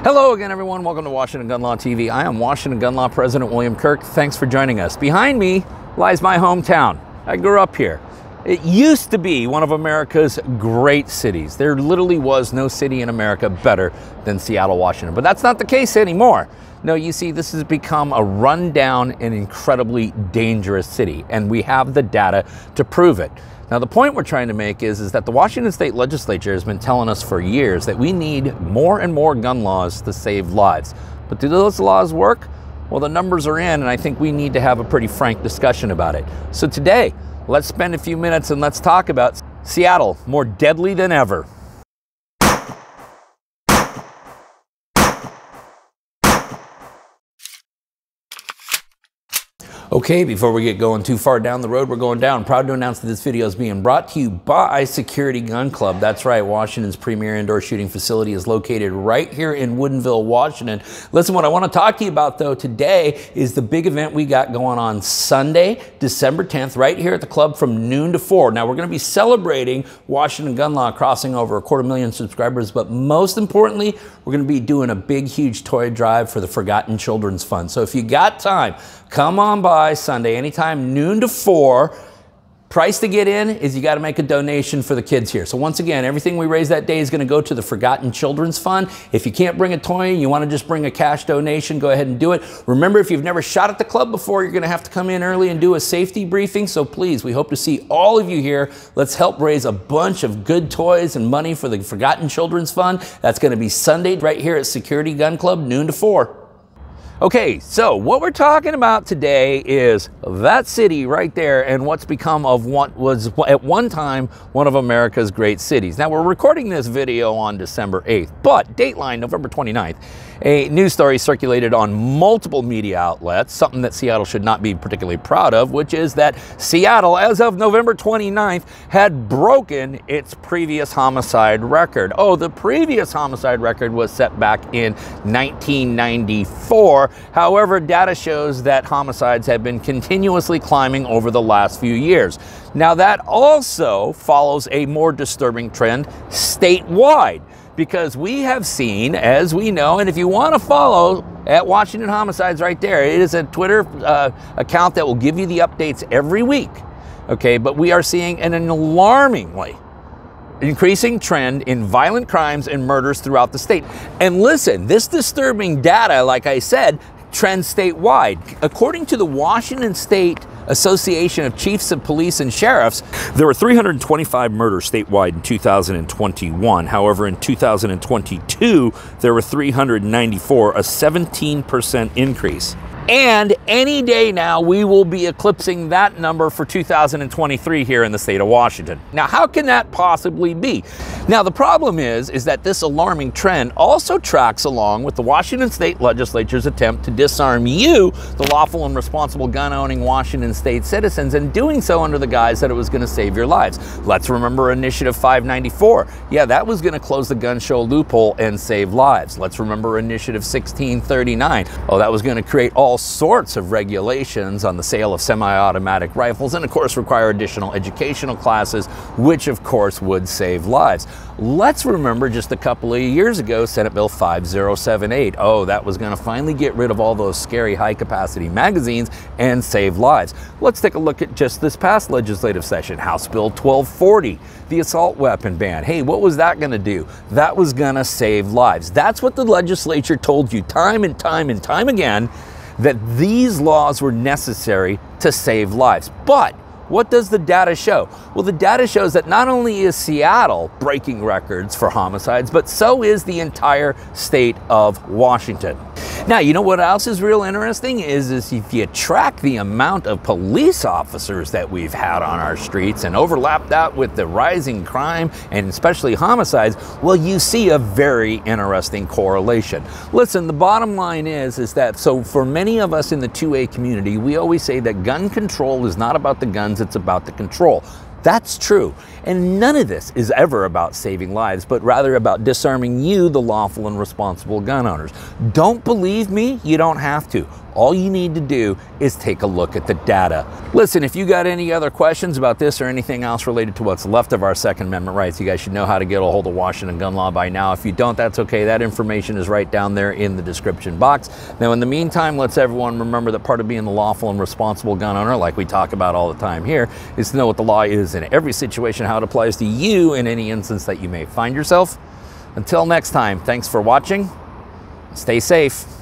Hello again, everyone. Welcome to Washington Gun Law TV. I am Washington Gun Law President William Kirk. Thanks for joining us. Behind me lies my hometown. I grew up here. It used to be one of America's great cities. There literally was no city in America better than Seattle, Washington. But that's not the case anymore. No, you see, this has become a rundown and incredibly dangerous city, and we have the data to prove it. Now, the point we're trying to make is that the Washington State Legislature has been telling us for years that we need more and more gun laws to save lives. But do those laws work? Well, the numbers are in, and I think we need to have a pretty frank discussion about it. So today, let's spend a few minutes and let's talk about Seattle, more deadly than ever. Okay, before we get going too far down the road, we're going down. Proud to announce that this video is being brought to you by Security Gun Club. That's right, Washington's premier indoor shooting facility is located right here in Woodinville, Washington. Listen, what I want to talk to you about, though, today is the big event we got going on Sunday, December 10th, right here at the club from noon to 4. Now, we're going to be celebrating Washington Gun Law crossing over 250,000 subscribers, but most importantly, we're going to be doing a big, huge toy drive for the Forgotten Children's Fund. So if you got time, come on by Sunday, anytime noon to 4. Price to get in is you got to make a donation for the kids here. So once again, everything we raise that day is going to go to the Forgotten Children's Fund. If you can't bring a toy, you want to just bring a cash donation, go ahead and do it. Remember, if you've never shot at the club before, you're going to have to come in early and do a safety briefing. So please, we hope to see all of you here. Let's help raise a bunch of good toys and money for the Forgotten Children's Fund. That's going to be Sunday right here at Security Gun Club, noon to 4. Okay, so what we're talking about today is that city right there and what's become of what was at one time one of America's great cities. Now, we're recording this video on December 8th, but Dateline, November 29th, a news story circulated on multiple media outlets, something that Seattle should not be particularly proud of, which is that Seattle, as of November 29th, had broken its previous homicide record. Oh, the previous homicide record was set back in 1994. However, data shows that homicides have been continuously climbing over the last few years. Now, that also follows a more disturbing trend statewide, because we have seen, as we know, and if you want to follow at Washington Homicides right there, it is a Twitter account that will give you the updates every week. Okay, but we are seeing an alarmingly increasing trend in violent crimes and murders throughout the state. And listen, this disturbing data, like I said, trends statewide. According to the Washington State Association of Chiefs of Police and Sheriffs, there were 325 murders statewide in 2021. However, in 2022, there were 394, a 17% increase. And any day now, we will be eclipsing that number for 2023 here in the state of Washington. Now, how can that possibly be? Now, the problem is that this alarming trend also tracks along with the Washington State Legislature's attempt to disarm you, the lawful and responsible gun-owning Washington State citizens, and doing so under the guise that it was going to save your lives. Let's remember Initiative 594. Yeah, that was going to close the gun show loophole and save lives. Let's remember Initiative 1639. Oh, that was going to create all sorts of regulations on the sale of semi-automatic rifles and, of course, require additional educational classes, which, of course, would save lives. Let's remember just a couple of years ago, Senate Bill 5078. Oh, that was going to finally get rid of all those scary high-capacity magazines and save lives. Let's take a look at just this past legislative session, House Bill 1240, the assault weapon ban. Hey, what was that going to do? That was going to save lives. That's what the legislature told you time and time and time again, that these laws were necessary to save lives. But what does the data show? Well, the data shows that not only is Seattle breaking records for homicides, but so is the entire state of Washington. Now, you know what else is real interesting is if you track the amount of police officers that we've had on our streets and overlap that with the rising crime and especially homicides, well, you see a very interesting correlation. Listen, the bottom line is that so for many of us in the 2A community, we always say that gun control is not about the guns, it's about the control. That's true. And none of this is ever about saving lives, but rather about disarming you, the lawful and responsible gun owners. Don't believe me? You don't have to. All you need to do is take a look at the data. Listen, if you got any other questions about this or anything else related to what's left of our Second Amendment rights, you guys should know how to get a hold of Washington gun law by now. If you don't, that's okay. That information is right down there in the description box. Now, in the meantime, let's everyone remember that part of being the lawful and responsible gun owner, like we talk about all the time here, is to know what the law is in every situation, how it applies to you in any instance that you may find yourself. Until next time, thanks for watching. Stay safe.